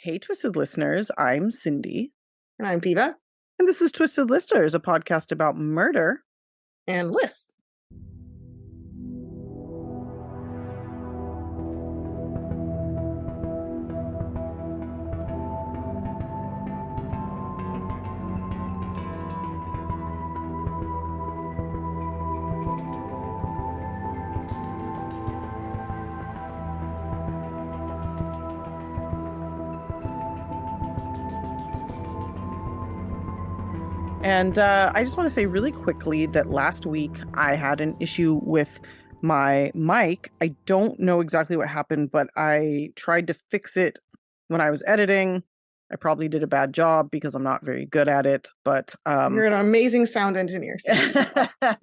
Hey, Twisted listeners, I'm Cindy. And I'm Diva. And this is Twisted Listeners, a podcast about murder and lists. And I just want to say really quickly that last week I had an issue with my mic. I don't know exactly what happened, but I tried to fix it when I was editing. I probably did a bad job because I'm not very good at it, but you're an amazing sound engineer.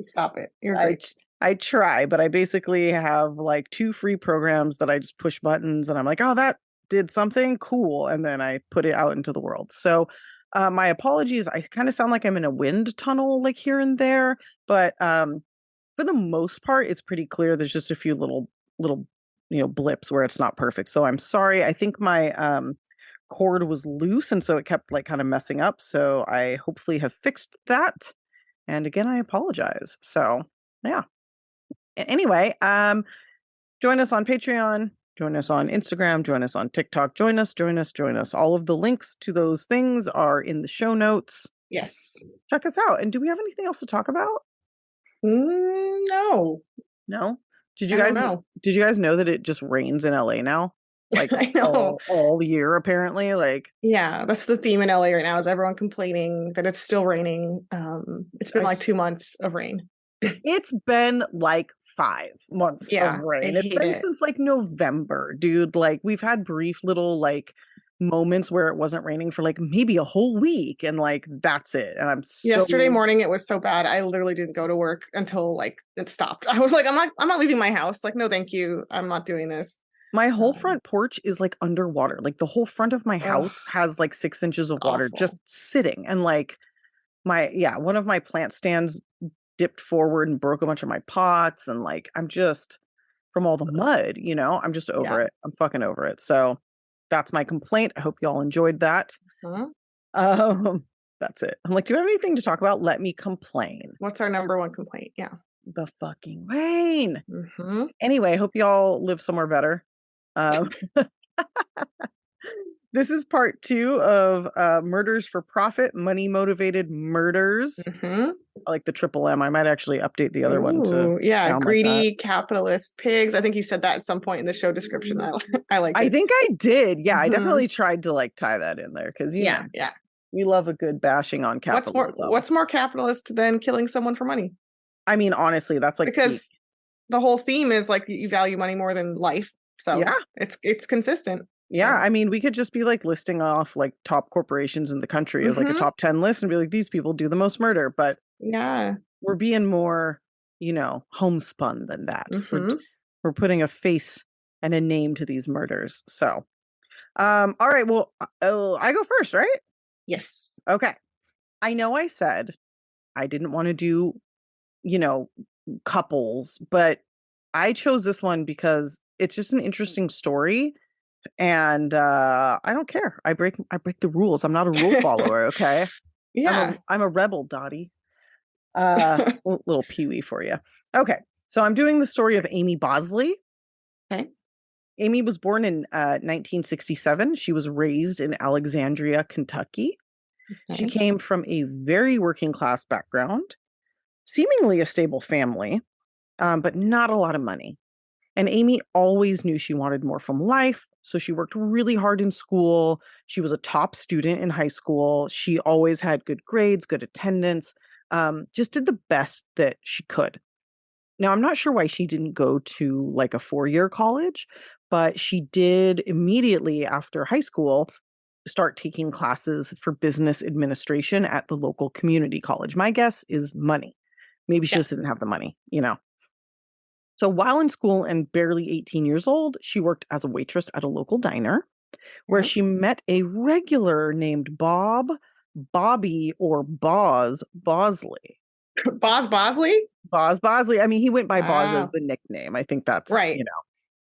Stop it. You're great. I try, but I basically have like 2 free programs that I just push buttons and I'm like, oh, that did something cool. And then I put it out into the world. So my apologies. I kind of sound like I'm in a wind tunnel, like here and there, but for the most part, it's pretty clear. There's just a few little blips where it's not perfect. So I'm sorry. I think my cord was loose, and so it kept like kind of messing up. So I hopefully have fixed that. And again, I apologize. So yeah. Anyway, join us on Patreon. Join us on Instagram, join us on TikTok, join us. All of the links to those things are in the show notes. Yes. Check us out. And do we have anything else to talk about? No. No? Did you guys know that it just rains in LA now? Like I know. all year, apparently. Like, yeah, that's the theme in LA right now, is everyone complaining that it's still raining. It's been like 2 months of rain. It's been like 5 months of rain. It's been since like November, dude. Like, we've had brief little like moments where it wasn't raining for like maybe a whole week, and like that's it. And yesterday morning it was so bad I literally didn't go to work until like it stopped. I was like, I'm not leaving my house. Like, no, thank you. I'm not doing this. My whole front porch is like underwater. Like, the whole front of my house has like 6 inches of water just sitting, and like one of my plant stands dipped forward and broke a bunch of my pots, and like I'm just, from all the mud, I'm just over it. I'm fucking over it. So that's my complaint. I hope y'all enjoyed that. That's it. I'm like, do you have anything to talk about? Let me complain. What's our number one complaint? Yeah, the fucking rain. Anyway, I hope y'all live somewhere better. This is part 2 of Murders for Profit, Money Motivated Murders. I like the triple M. I might actually update the other one to greedy like capitalist pigs. I think you said that at some point in the show description. I like it. I think I did. Yeah, I definitely tried to like tie that in there because you know, we love a good bashing on capitalism. What's more capitalist than killing someone for money? I mean, honestly, that's like because the whole theme is like you value money more than life. So yeah, it's consistent. Yeah, I mean, we could just be like listing off like top corporations in the country as like a top 10 list and be like, these people do the most murder. But yeah, we're being more, homespun than that. We're putting a face and a name to these murders. So, all right, well, I go first, right? Yes. Okay. I know I said I didn't want to do, couples, but I chose this one because it's just an interesting story. And I don't care. I break the rules. I'm not a rule follower, okay? Yeah. I'm a rebel, Dottie. Little peewee for you. Okay. So I'm doing the story of Amy Bosley. Okay. Amy was born in 1967. She was raised in Alexandria, Kentucky. Okay. She came from a very working class background, seemingly a stable family, but not a lot of money. And Amy always knew she wanted more from life. So she worked really hard in school. She was a top student in high school. She always had good grades, good attendance, just did the best that she could. Now, I'm not sure why she didn't go to like a 4-year college, but she did immediately after high school start taking classes for business administration at the local community college. My guess is money. Maybe she just didn't have the money, So while in school and barely 18 years old, she worked as a waitress at a local diner where she met a regular named Bobby, or Bosley. Bosley? Bosley. I mean, he went by Boz as the nickname. I think that's, right.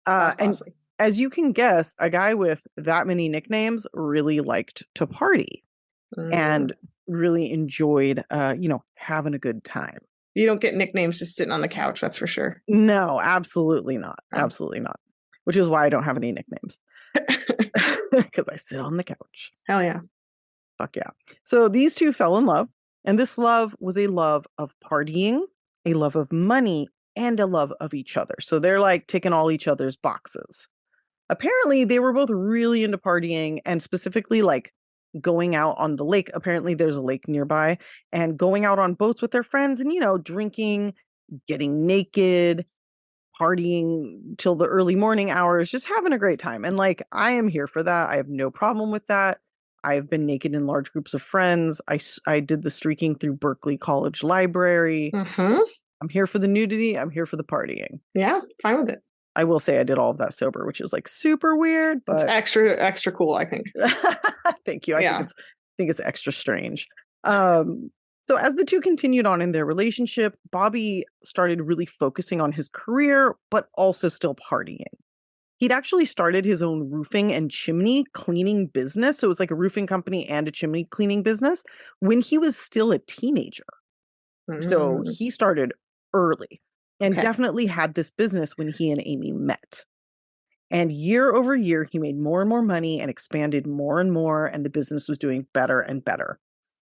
And as you can guess, a guy with that many nicknames really liked to party Mm. and really enjoyed, having a good time. You don't get nicknames just sitting on the couch, that's for sure. No, absolutely not. Oh. Absolutely not. Which is why I don't have any nicknames because I sit on the couch. Hell yeah. Fuck yeah. So these two fell in love, and this love was a love of partying, a love of money, and a love of each other. So they're like ticking all each other's boxes. Apparently, they were both really into partying and specifically like going out on the lake. Apparently, there's a lake nearby and going out on boats with their friends and, drinking, getting naked, partying till the early morning hours, just having a great time. And like, I am here for that. I have no problem with that. I've been naked in large groups of friends. I did the streaking through Berkeley College Library. Mm-hmm. I'm here for the nudity. I'm here for the partying. Yeah, fine with it. I will say I did all of that sober, which is like super weird, It's but extra cool, I think. thank you. Yeah. think it's extra strange. So as the two continued on in their relationship, Bobby started really focusing on his career, but also still partying. He'd actually started his own roofing and chimney cleaning business. So it was like a roofing company and a chimney cleaning business when he was still a teenager. So Mm. he started early and Okay. definitely had this business when he and Amy met. And year over year, he made more and more money and expanded more and more, and the business was doing better and better.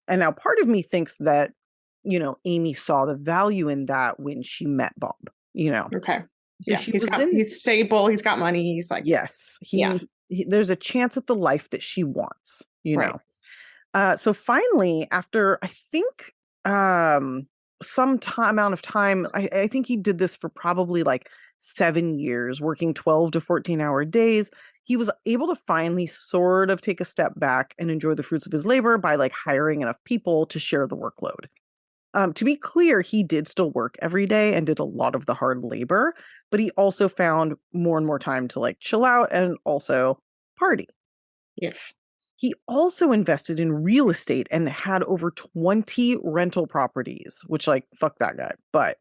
And now part of me thinks that, Amy saw the value in that when she met Bob. Okay. So Yeah, she was in, he's stable, he's got money, he's like, yes, yeah, there's a chance at the life that she wants. right. So finally, after I think some amount of time, I think he did this for probably like 7 years, working 12 to 14-hour days. He was able to finally sort of take a step back and enjoy the fruits of his labor by like hiring enough people to share the workload. To be clear, he did still work every day and did a lot of the hard labor, but he also found more and more time to like chill out and also party. Yes. He also invested in real estate and had over 20 rental properties, which like fuck that guy, but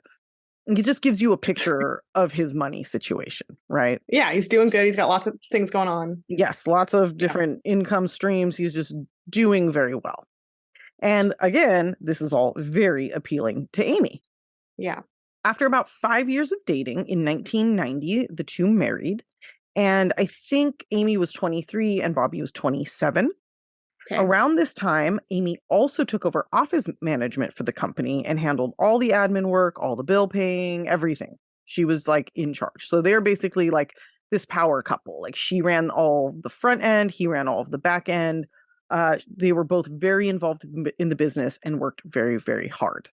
it just gives you a picture of his money situation, right? Yeah, he's doing good. He's got lots of things going on. Yes, lots of different income streams. He's just doing very well. And again, this is all very appealing to Amy. Yeah. After about 5 years of dating in 1990, the two married. And I think Amy was 23 and Bobby was 27. Okay. Around this time, Amy also took over office management for the company and handled all the admin work, all the bill paying, everything. She was like in charge. So they're basically like this power couple. Like she ran all the front end, he ran all of the back end. They were both very involved in the business and worked very, very hard.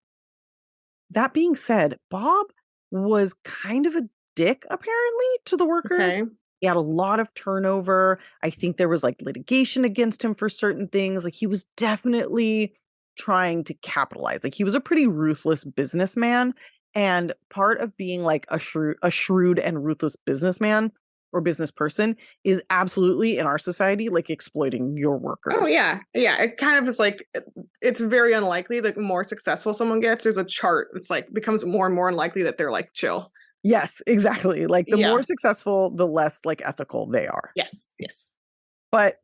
That being said, Bob was kind of a dick, apparently, to the workers. Okay. He had a lot of turnover. I think there was like litigation against him for certain things. Like he was definitely trying to capitalize. Like he was a pretty ruthless businessman. And part of being like a shrewd and ruthless businessman or business person is absolutely in our society like exploiting your workers. Oh yeah. Yeah. It kind of is like it's very unlikely that the more successful someone gets, there's a chart. It's like becomes more and more unlikely that they're like chill. Yes, exactly. Like the Yeah. more successful, the less like ethical they are. Yes. Yes. But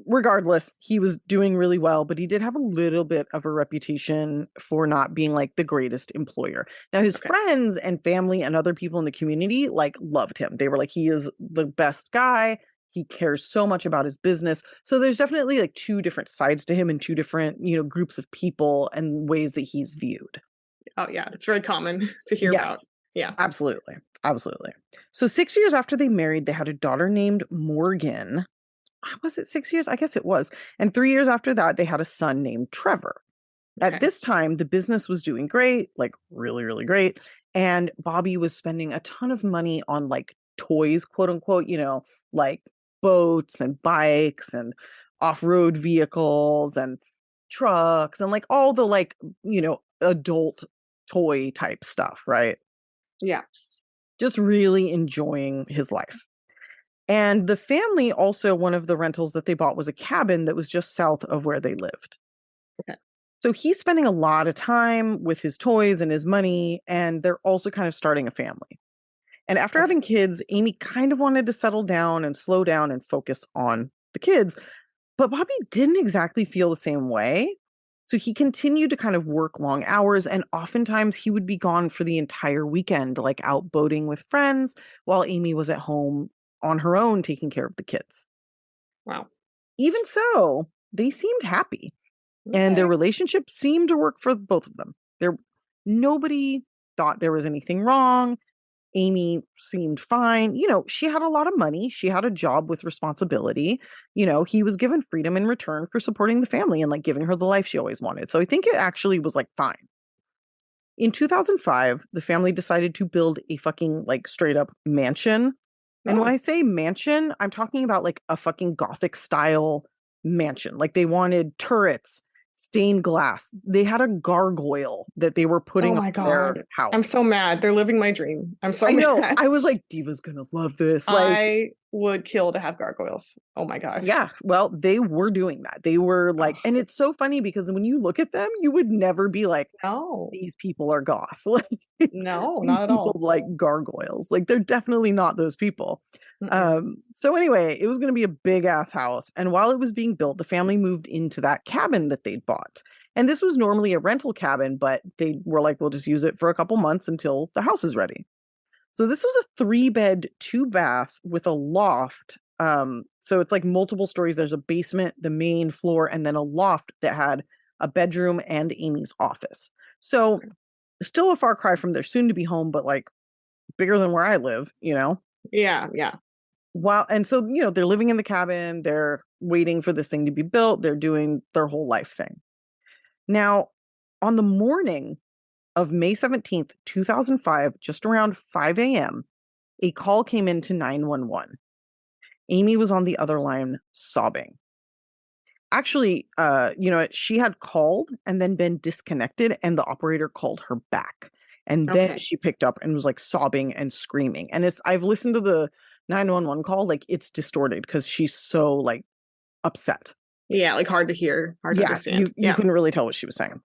regardless, he was doing really well, but he did have a little bit of a reputation for not being like the greatest employer. Now, his Okay. friends and family and other people in the community like loved him. They were like, he is the best guy. He cares so much about his business. So there's definitely like two different sides to him and two different, groups of people and ways that he's viewed. Oh yeah. That's very common to hear about. Yeah. Absolutely. Absolutely. So 6 years after they married, they had a daughter named Morgan. Was it 6 years? I guess it was. And 3 years after that, they had a son named Trevor. Okay. At this time, the business was doing great, like really, really great. And Bobby was spending a ton of money on like toys, quote unquote, like boats and bikes and off-road vehicles and trucks and like all the like, adult toy type stuff, right? Yeah. Just really enjoying his life. And the family also, one of the rentals that they bought was a cabin that was just south of where they lived. Okay. So he's spending a lot of time with his toys and his money, and they're also kind of starting a family. And after Okay. having kids, Amy kind of wanted to settle down and slow down and focus on the kids. But Bobby didn't exactly feel the same way. So he continued to kind of work long hours, and oftentimes he would be gone for the entire weekend, like out boating with friends, while Amy was at home on her own taking care of the kids. Wow. Even so, they seemed happy, and their Okay. relationship seemed to work for both of them. There, nobody thought there was anything wrong. Amy seemed fine. She had a lot of money. She had a job with responsibility. He was given freedom in return for supporting the family and like giving her the life she always wanted. So I think it actually was like fine. In 2005, the family decided to build a fucking like straight up mansion. And when Oh. I say mansion, I'm talking about like a fucking gothic style mansion. Like they wanted turrets, stained glass. They had a gargoyle that they were Oh putting on my their God. I'm house. so mad. They're living my dream. I'm so I know. mad. I was like, Diva's gonna love this. Like, I would kill to have gargoyles. Oh my God. yeah, well, they were doing that. They were like, Oh, and it's so funny because when you look at them, you would never be like, no. these people are goth. Like, No, these not at people all. like gargoyles. Like, they're definitely not those people. Mm-mm. So anyway, it was going to be a big ass house. And while it was being built, the family moved into that cabin that they'd bought. And this was normally a rental cabin, but they were like, we'll just use it for a couple months until the house is ready. So this was a 3-bed, 2-bath with a loft. So it's like multiple stories. There's a basement, the main floor, and then a loft that had a bedroom and Amy's office. So still a far cry from their soon to be home, but like bigger than where I live. Yeah, yeah. And so, they're living in the cabin, they're waiting for this thing to be built, they're doing their whole life thing. Now, on the morning of May 17th, 2005, just around 5 a.m., a call came into 911. Amy was on the other line sobbing. Actually, she had called and then been disconnected, and the operator called her back. And then Okay. she picked up and was like sobbing and screaming. And I've listened to the 911 call, like it's distorted because she's so like upset. Yeah, like hard to hear, hard to Yeah, understand. you Yeah. couldn't really tell what she was saying.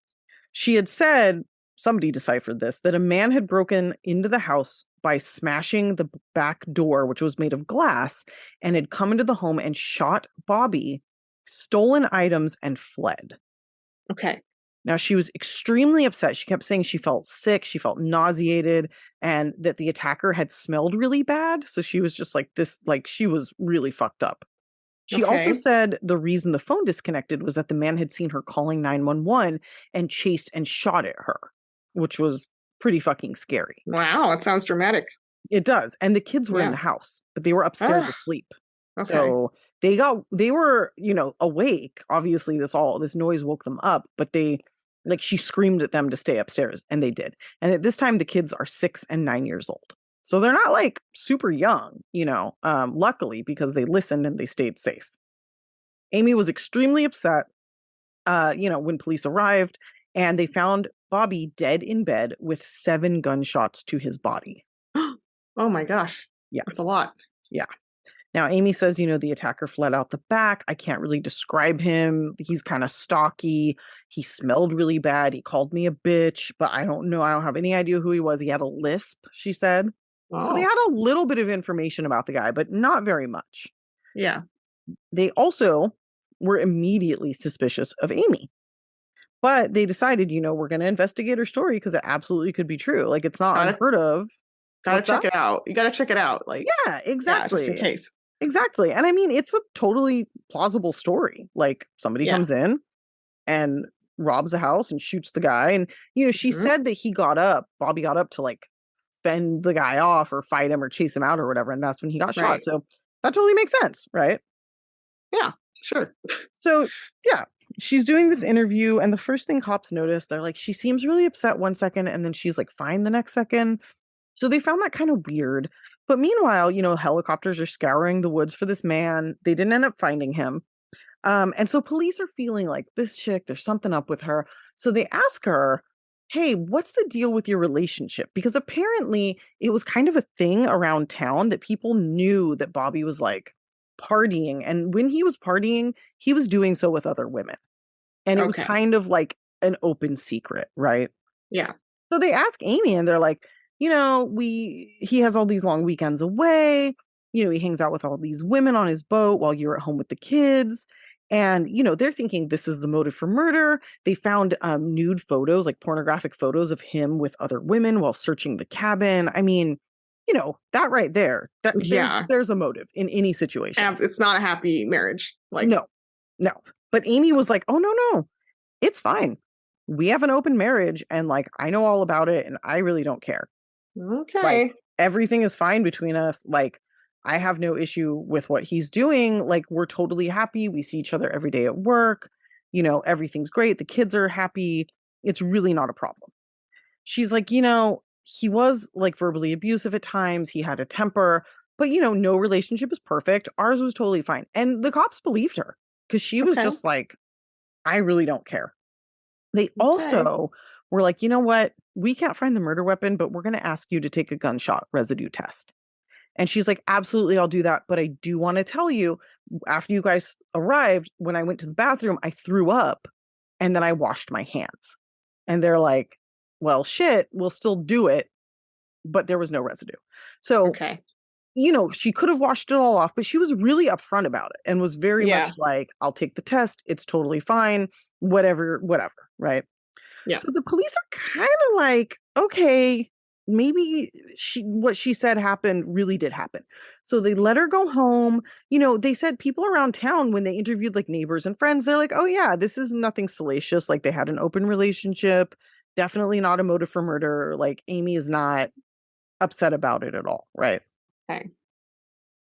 She had said, somebody deciphered this, that a man had broken into the house by smashing the back door, which was made of glass, and had come into the home and shot Bobby, stolen items, and fled. Okay. Now, she was extremely upset. She kept saying she felt sick, she felt nauseated, and that the attacker had smelled really bad. So she was just like this, like she was really fucked up. She also Okay. said the reason the phone disconnected was that the man had seen her calling 911 and chased and shot at her, which was pretty fucking scary. Wow, it sounds dramatic. It does. And the kids were in Yeah. the house, but they were upstairs Ah, asleep. okay. So they were, awake. Obviously this noise woke them up, but she screamed at them to stay upstairs, and they did. And at this time the kids are 6 and 9 years old. So they're not like super young, luckily, because they listened and they stayed safe. Amy was extremely upset, when police arrived, and they found Bobby dead in bed with 7 gunshots to his body. Oh my gosh. Yeah. That's a lot. Yeah. Now, Amy says, the attacker fled out the back. I can't really describe him. He's kind of stocky. He smelled really bad. He called me a bitch, but I don't know. I don't have any idea who he was. He had a lisp, she said. So they Oh, had a little bit of information about the guy, but not very much. yeah. They also were immediately suspicious of Amy. But they decided, we're going to investigate her story because it absolutely could be true. Like, it's not Gotta unheard of. gotta What's check that? it out. You gotta check it out. Like, Yeah, yeah, just in exactly. case. Exactly. And I mean, it's a totally plausible story. Like, somebody Yeah. comes in and robs a house and shoots the guy. And, she Mhm. said that Bobby got up to like fend the guy off or fight him or chase him out or whatever. And that's when he got shot. Right. So that totally makes sense, right? Yeah, sure. So, yeah, she's doing this interview, and the first thing cops notice, they're like, she seems really upset one second, and then she's like fine the next second. So they found that kind of weird. But meanwhile, helicopters are scouring the woods for this man. They didn't end up finding him. And so police are feeling like this chick, there's something up with her. So they ask her, hey, what's the deal with your relationship? Because apparently it was kind of a thing around town that people knew that Bobby was like partying. And when he was partying, he was doing so with other women. And it was Okay. kind of like an open secret, right? Yeah. So they ask Amy and they're like, he has all these long weekends away. He hangs out with all these women on his boat while you're at home with the kids. And, they're thinking this is the motive for murder. They found nude photos, like pornographic photos of him with other women while searching the cabin. I mean, that right there, that Yeah. there's a motive in any situation. It's not a happy marriage. Like, no. But Amy was like, oh, no, it's fine. We have an open marriage and like, I know all about it and I really don't care. Okay. Like, everything is fine between us. Like, I have no issue with what he's doing. Like, we're totally happy. We see each other every day at work. Everything's great. The kids are happy. It's really not a problem. She's like, he was like verbally abusive at times. He had a temper, but no relationship is perfect. Ours was totally fine. And the cops believed her because she was just like, I really don't care. They also were like, you know what? We can't find the murder weapon, but we're going to ask you to take a gunshot residue test. And she's like, absolutely, I'll do that. But I do want to tell you, after you guys arrived, when I went to the bathroom, I threw up and then I washed my hands. And they're like, well, shit, we'll still do it. But there was no residue. So, she could have washed it all off, but she was really upfront about it and was very much like, I'll take the test. It's totally fine. Whatever. Right. Yeah. So the police are kind of like, okay, maybe what she said happened really did happen. So they let her go home. They said people around town, when they interviewed like neighbors and friends, they're like, oh yeah, this is nothing salacious. Like, they had an open relationship, definitely not a motive for murder. Like, Amy is not upset about it at all. Right. Okay.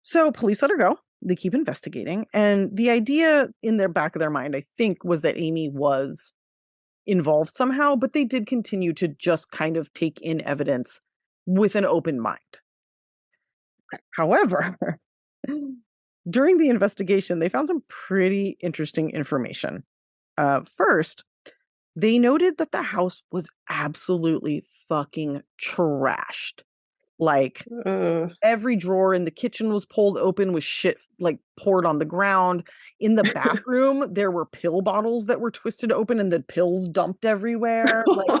So police let her go. They keep investigating. And the idea in their back of their mind, I think, was that Amy was involved somehow, but they did continue to just kind of take in evidence with an open mind. Okay. However, during the investigation, they found some pretty interesting information. First, they noted that the house was absolutely fucking trashed. Like, every drawer in the kitchen was pulled open with shit like poured on the ground. In the bathroom, there were pill bottles that were twisted open and the pills dumped everywhere. Like,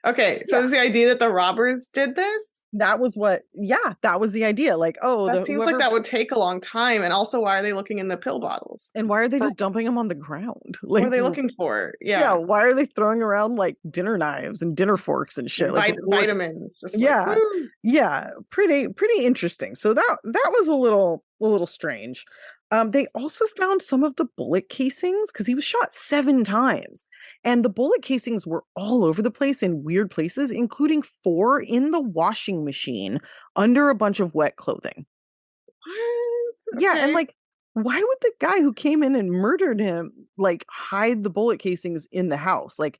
okay, so is the idea that the robbers did this? That was that was the idea. Like, that seems like that would take a long time. And also, why are they looking in the pill bottles? And why are they just dumping them on the ground? Like, what are they looking for? Yeah, why are they throwing around like dinner knives and dinner forks and shit? Like vitamins. Just pretty interesting. So that was a little strange. They also found some of the bullet casings because he was shot 7 times. And the bullet casings were all over the place in weird places, including 4 in the washing machine under a bunch of wet clothing. What? Yeah, and like, why would the guy who came in and murdered him like hide the bullet casings in the house? Like,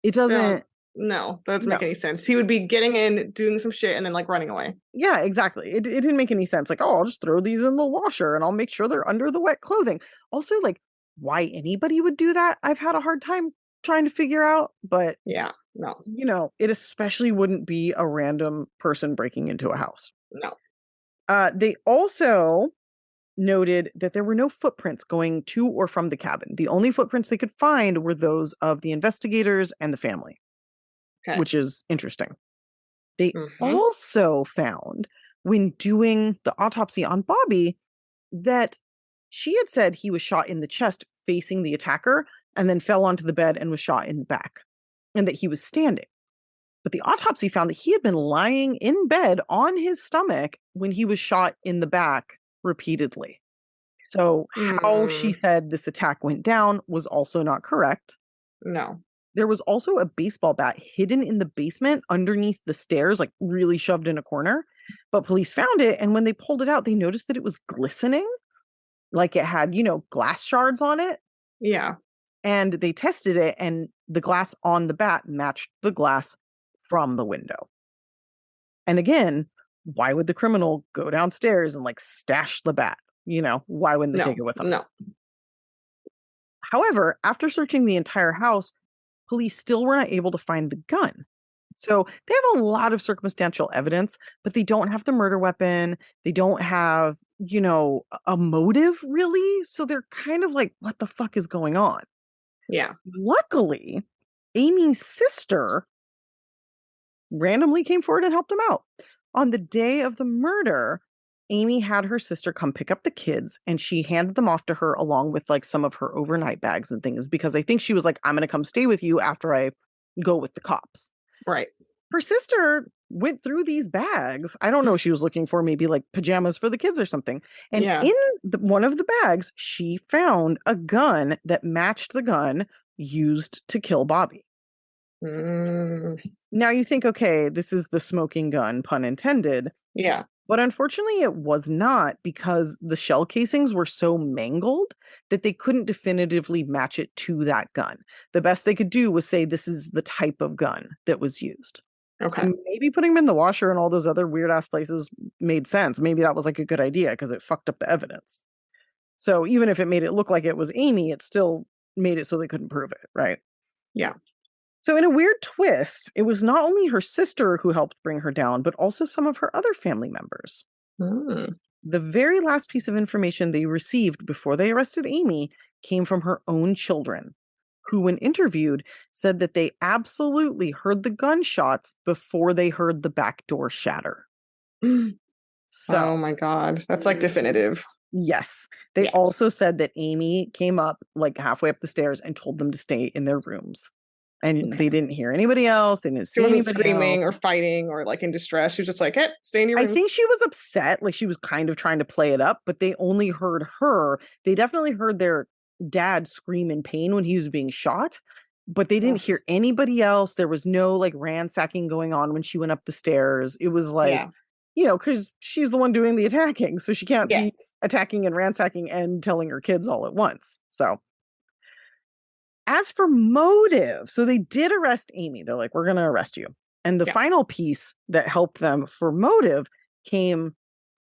it doesn't. No, that doesn't make any sense. He would be getting in, doing some shit, and then like running away. Yeah, exactly. It didn't make any sense. Like, oh, I'll just throw these in the washer and I'll make sure they're under the wet clothing. Also, like, why anybody would do that, I've had a hard time trying to figure out. But no. It especially wouldn't be a random person breaking into a house. No. They also noted that there were no footprints going to or from the cabin. The only footprints they could find were those of the investigators and the family. Okay. Which is interesting. They also found, when doing the autopsy on Bobby, that she had said he was shot in the chest facing the attacker and then fell onto the bed and was shot in the back, and that he was standing. But the autopsy found that he had been lying in bed on his stomach when he was shot in the back repeatedly. So how she said this attack went down was also not correct. No. There was also a baseball bat hidden in the basement underneath the stairs, like really shoved in a corner. But police found it, and when they pulled it out, they noticed that it was glistening, like it had, glass shards on it. Yeah. And they tested it, and the glass on the bat matched the glass from the window. And again, why would the criminal go downstairs and like stash the bat? Why wouldn't they take it with them? No. However, after searching the entire house, police still were not able to find the gun. So they have a lot of circumstantial evidence, but they don't have the murder weapon. They don't have, a motive really. So they're kind of like, what the fuck is going on? Yeah. Luckily, Amy's sister randomly came forward and helped him out. On the day of the murder, Amy had her sister come pick up the kids, and she handed them off to her along with like some of her overnight bags and things, because I think she was like, I'm going to come stay with you after I go with the cops. Right. Her sister went through these bags. I don't know. She was looking for maybe like pajamas for the kids or something. And in one of the bags, she found a gun that matched the gun used to kill Bobby. Now you think, okay, this is the smoking gun, pun intended. Yeah. But unfortunately, it was not, because the shell casings were so mangled that they couldn't definitively match it to that gun. The best they could do was say this is the type of gun that was used. Okay. So maybe putting them in the washer and all those other weird ass places made sense. Maybe that was like a good idea because it fucked up the evidence. So even if it made it look like it was Amy, it still made it so they couldn't prove it, right? Yeah. So in a weird twist, it was not only her sister who helped bring her down, but also some of her other family members. The very last piece of information they received before they arrested Amy came from her own children, who, when interviewed, said that they absolutely heard the gunshots before they heard the back door shatter. So, oh my God. That's like definitive. Yes. They also said that Amy came up like halfway up the stairs and told them to stay in their rooms. And they didn't hear anybody else. They didn't see she wasn't anybody screaming else. or fighting or like in distress. She was just like, hey, stay in your room. I think she was upset. Like she was kind of trying to play it up, but they only heard her. They definitely heard their dad scream in pain when he was being shot, but they didn't hear anybody else. There was no like ransacking going on when she went up the stairs. It was like, you know, because she's the one doing the attacking. So she can't be attacking and ransacking and telling her kids all at once. So as for motive, so they did arrest Amy. They're like, we're going to arrest you. And the final piece that helped them for motive came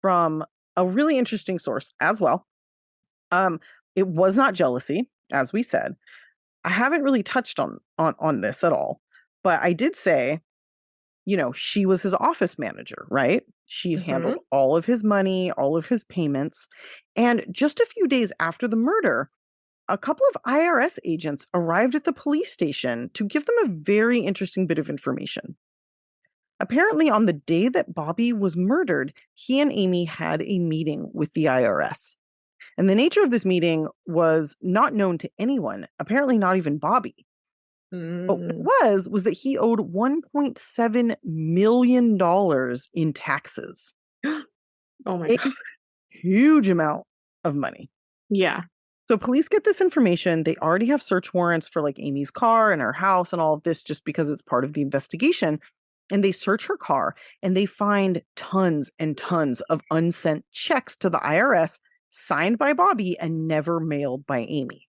from a really interesting source as well. It was not jealousy, as we said. I haven't really touched on this at all, but I did say, you know, she was his office manager, right? She handled all of his money, all of his payments. And just a few days after the murder, a couple of IRS agents arrived at the police station to give them a very interesting bit of information. Apparently, on the day that Bobby was murdered, he and Amy had a meeting with the IRS. And the nature of this meeting was not known to anyone, apparently not even Bobby. But what it was that he owed $1.7 million in taxes. Oh my God. Huge amount of money. Yeah. So police get this information. They already have search warrants for like Amy's car and her house and all of this just because it's part of the investigation. And they search her car and they find tons and tons of unsent checks to the IRS signed by Bobby and never mailed by Amy.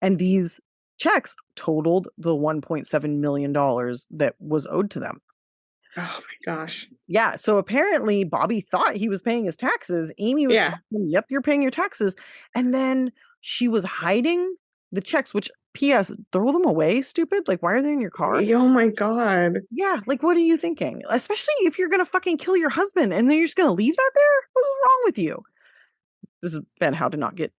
And these checks totaled the $1.7 million that was owed to them. Oh my gosh. Yeah. So apparently Bobby thought he was paying his taxes. Amy was telling him, yep, you're paying your taxes. And then she was hiding the checks, which P.S. throw them away, stupid. Like, why are they in your car? Oh my God. Yeah. Like, what are you thinking? Especially if you're going to fucking kill your husband and then you're just going to leave that there? What's wrong with you? This has been how to not get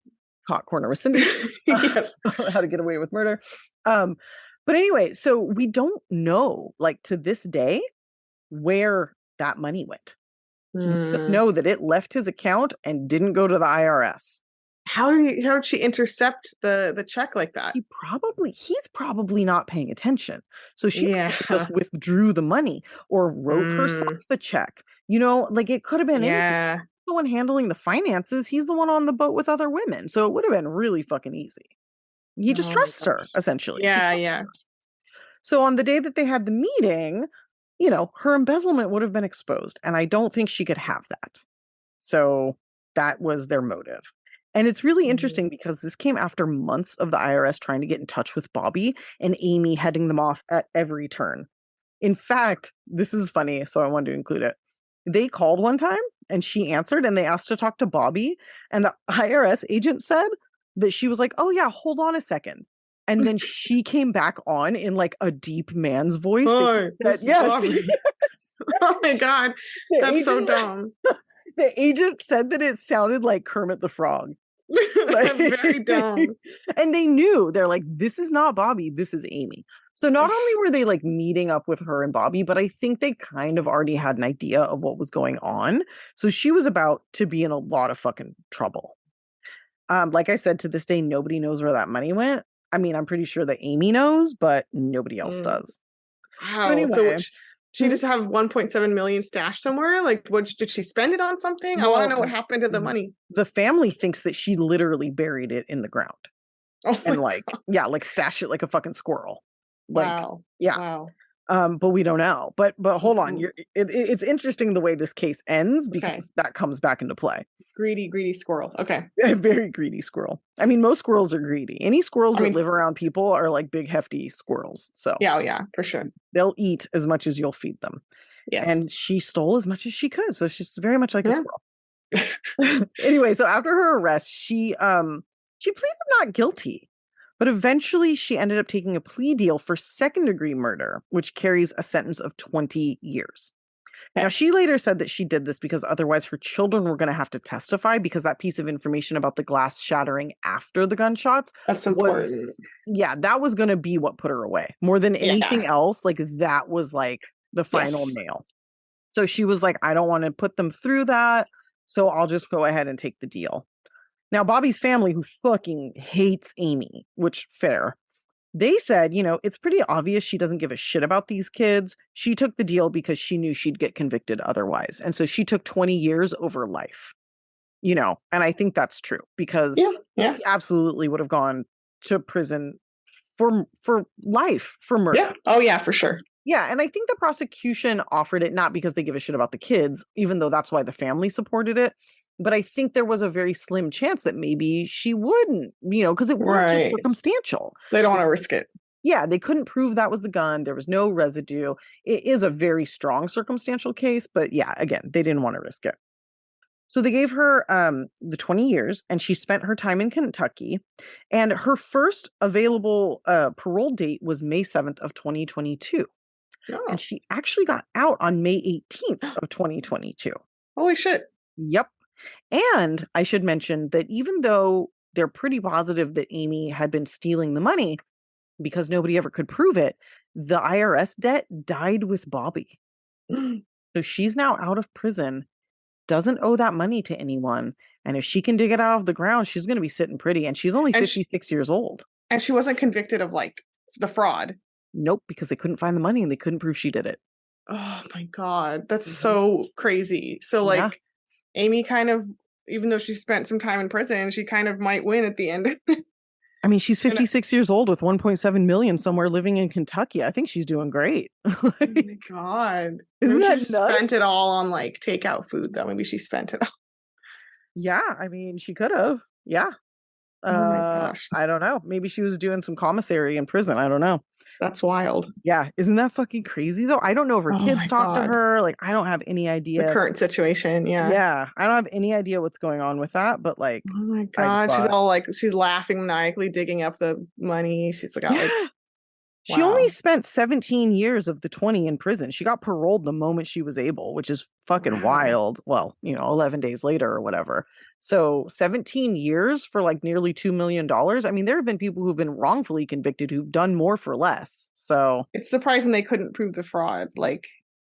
caught corner with Cindy. Yes. How to get away with murder. But anyway, so we don't know, like to this day, where that money went. We just know that it left his account and didn't go to the IRS. How did she intercept the check like that? He's probably not paying attention. So she just withdrew the money or wrote herself the check. You know, like it could have been anything. He's the one handling the finances. He's the one on the boat with other women. So it would have been really fucking easy. He just trusts her, essentially. Yeah. So on the day that they had the meeting, you know, her embezzlement would have been exposed. And I don't think she could have that. So that was their motive. And it's really interesting because this came after months of the IRS trying to get in touch with Bobby and Amy heading them off at every turn. In fact, this is funny, so I wanted to include it. They called one time and she answered and they asked to talk to Bobby. And the IRS agent said that she was like, oh yeah, hold on a second. And then she came back on in like a deep man's voice. Yes. Oh my God. That's so dumb. The agent said that it sounded like Kermit the Frog. That's very dumb. And they knew, they're like, this is not Bobby, this is Amy. So not only were they like meeting up with her and Bobby, but I think they kind of already had an idea of what was going on. So she was about to be in a lot of fucking trouble. Like I said, to this day, nobody knows where that money went. I mean, I'm pretty sure that Amy knows, but nobody else Mm. does. So Wow. So anyway, she just have 1.7 million stashed somewhere? Like, what did she spend it on something? I want to well, know what happened to the money. the family thinks that she literally buried it in the ground Oh and my like, God. yeah, like stash it like a fucking squirrel. Like, Wow. yeah. Wow. But we don't know. But hold on, Mm, it's interesting the way this case ends okay. because that comes back into play. Greedy squirrel. Okay. A very greedy squirrel. I mean, most squirrels are greedy. Any squirrels I that mean, live around people are like big, hefty squirrels. So yeah, oh yeah, for sure. they'll eat as much as you'll feed them. Yes. And she stole as much as she could. So she's very much like a Yeah. squirrel. Anyway, so after her arrest, she pleaded not guilty. But eventually she ended up taking a plea deal for second-degree murder, which carries a sentence of 20 years. Now, Okay. she later said that she did this because otherwise her children were going to have to testify because that piece of information about the glass shattering after the gunshots That's was, important. yeah, that was going to be what put her away. More than anything Yeah. else, like that was like the final Yes. nail. So she was like, I don't want to put them through that. So I'll just go ahead and take the deal. Now, Bobby's family, who fucking hates Amy, which fair, they said, it's pretty obvious she doesn't give a shit about these kids. She took the deal because she knew she'd get convicted otherwise. And so she took 20 years over life, and I think that's true because Yeah. Yeah. he absolutely would have gone to prison for life for murder. Yeah. Oh yeah, for sure. Yeah, and I think the prosecution offered it not because they give a shit about the kids, even though that's why the family supported it. But I think there was a very slim chance that maybe she wouldn't, because it was just Right. circumstantial. They don't want to risk it. Yeah, they couldn't prove that was the gun. There was no residue. It is a very strong circumstantial case, but yeah, again, they didn't want to risk it. So they gave her the 20 years and she spent her time in Kentucky. And her first available parole date was May 7th of 2022. And Oh. she actually got out on May 18th of 2022. Holy shit. Yep. And I should mention that even though they're pretty positive that Amy had been stealing the money because nobody ever could prove it, the IRS debt died with Bobby. So she's now out of prison, doesn't owe that money to anyone. And if she can dig it out of the ground, she's going to be sitting pretty. And she's only 56 years old. And she wasn't convicted of like the fraud. Nope, because they couldn't find the money and they couldn't prove she did it. Oh my God. That's so crazy. So Yeah. like Amy kind of, even though she spent some time in prison, she kind of might win at the end. I mean, she's 56 years old with 1.7 million somewhere living in Kentucky. I think she's doing great. Oh my God. Isn't Maybe that she just nuts? spent it all on like takeout food though. Maybe she spent it all. Yeah, I mean, she could have. Yeah. Oh my gosh. I don't know. Maybe she was doing some commissary in prison. I don't know. That's wild. Yeah. Isn't that fucking crazy though? I don't know if her Oh kids my talk to God. her. Like, I don't have any idea. The current situation. Yeah. Yeah. I don't have any idea what's going on with that, but like, Oh my I just God. She's thought, all like, she's laughing maniacally, digging up the money. She's like, yeah. like, She wow. only spent 17 years of the 20 in prison. She got paroled the moment she was able, which is fucking wild. Well, 11 days later or whatever. So 17 years for like nearly $2 million. I mean, there have been people who've been wrongfully convicted who've done more for less. So it's surprising they couldn't prove the fraud. Like,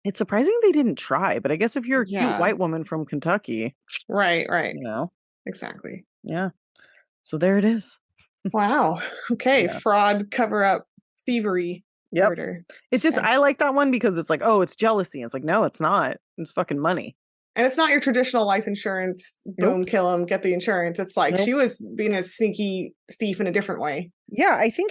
it's surprising they didn't try. But I guess if you're a cute yeah. white woman from Kentucky, Right. Exactly. Yeah. So there it is. Wow. Okay. Yeah. Fraud, cover up, thievery, murder. It's just, Okay. I like that one because it's like, oh, it's jealousy. It's like, no, it's not. It's fucking money. And it's not your traditional life insurance, boom, kill him, get the insurance. It's like she was being a sneaky thief in a different way. Yeah, I think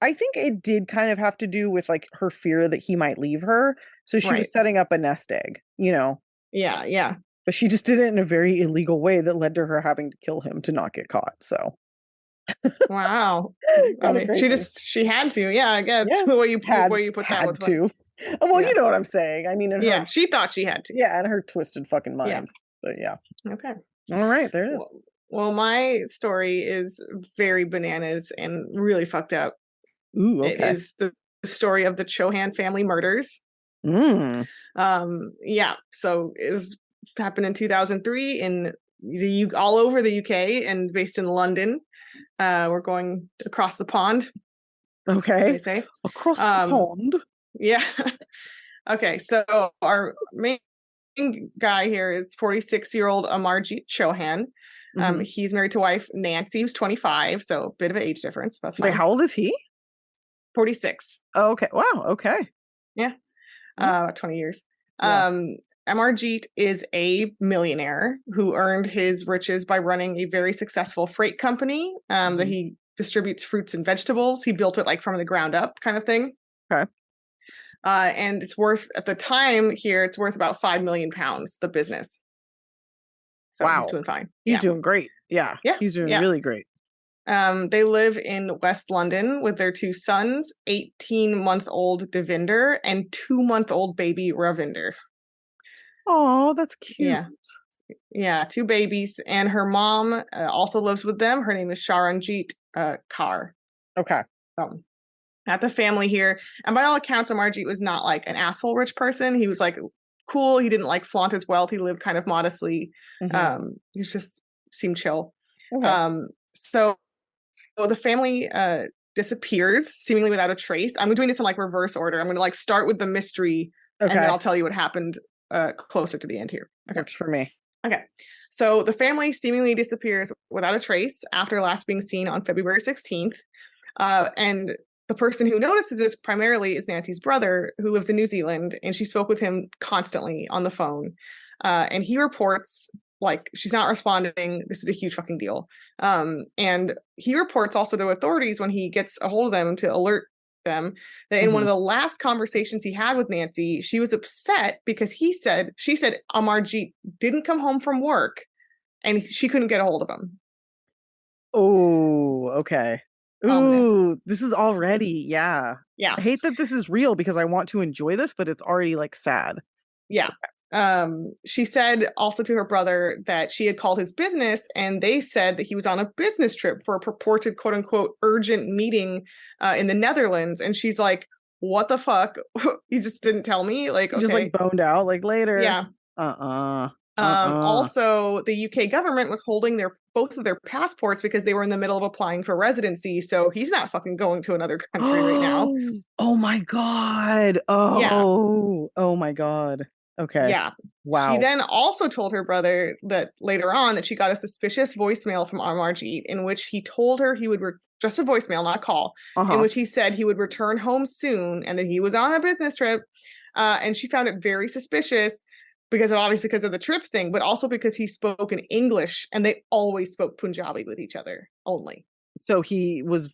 I think it did kind of have to do with like her fear that he might leave her. So she was setting up a nest egg, Yeah, yeah. But she just did it in a very illegal way that led to her having to kill him to not get caught. So wow. I mean, she had to, yeah, I guess. Yeah. The way you put that had to. Well, you know what I'm saying. I mean, yeah, she thought she had to. Yeah, in her twisted fucking mind. Yeah. But yeah. Okay. All right, there it is. Well, my story is very bananas and really fucked up. Ooh, okay. It is the story of the Chohan family murders. Yeah. So it happened in 2003 in all over the UK and based in London. We're going across the pond. as they Okay. say. Across the Um, pond. yeah. Okay, so our main guy here is 46-year-old Amarjeet Chohan. Hmm. He's married to wife Nancy, who's 25, so a bit of an age difference. That's Wait, fine. how old is he? 46. Oh, okay. Wow. Okay. Yeah. Mm, 20 years. yeah. Amarjeet is a millionaire who earned his riches by running a very successful freight company that Mhm. he distributes fruits and vegetables. He built it like from the ground up kind of thing. Okay. And it's worth, at the time here, it's worth about £5 million, the business. So he's Wow. doing fine. He's Yeah. doing great. Yeah. Yeah. He's doing Yeah. really great. They live in West London with their two sons, 18-month-old Devinder and 2-month-old baby Ravinder. Oh, that's cute. Yeah. Yeah, two babies. And her mom also lives with them. Her name is Sharanjeet Kaur. Okay. At the family here. And by all accounts, Amarjeet was not like an asshole rich person. He was like cool. He didn't like flaunt his wealth. He lived kind of modestly. Hmm. He was just seemed chill. Okay. So the family disappears seemingly without a trace. I'm doing this in like reverse order. I'm going to like start with the mystery and then Okay. I'll tell you what happened closer to the end here. Okay. Works for me. Okay. So the family seemingly disappears without a trace after last being seen on February 16th. And the person who notices this primarily is Nancy's brother, who lives in New Zealand, and she spoke with him constantly on the phone. And he reports, like, she's not responding. This is a huge fucking deal. And he reports also to authorities when he gets a hold of them to alert them that in one of the last conversations he had with Nancy, she was upset because she said Amarjeet didn't come home from work and she couldn't get a hold of him. Oh, okay. Ominous. Ooh, this is already, yeah. Yeah. I hate that this is real because I want to enjoy this, but it's already like sad. Yeah. She said also to her brother that she had called his business and they said that he was on a business trip for a purported quote unquote urgent meeting in the Netherlands. And she's like, what the fuck? You just didn't tell me? Like, okay. Just like boned out, like later. Yeah. Also, the UK government was holding both of their passports because they were in the middle of applying for residency. So he's not fucking going to another country right now. Oh my God. Yeah. Oh my God. Okay. Yeah. Wow. She then also told her brother that later on that she got a suspicious voicemail from Amarjeet in which he told her he would just a voicemail, not a call, in which he said he would return home soon and that he was on a business trip. And she found it very suspicious because of the trip thing, but also because he spoke in English and they always spoke Punjabi with each other only. So he was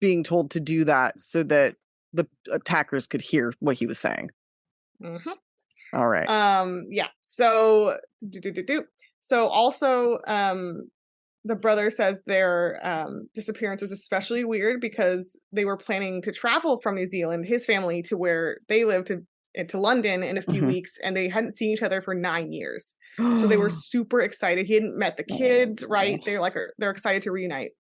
being told to do that so that the attackers could hear what he was saying. Mm-hmm. All right. Yeah. So also the brother says their disappearance is especially weird because they were planning to travel from New Zealand, his family, to where they live to London in a few weeks, and they hadn't seen each other for 9 years. So they were super excited. He hadn't met the kids, right? They're excited to reunite.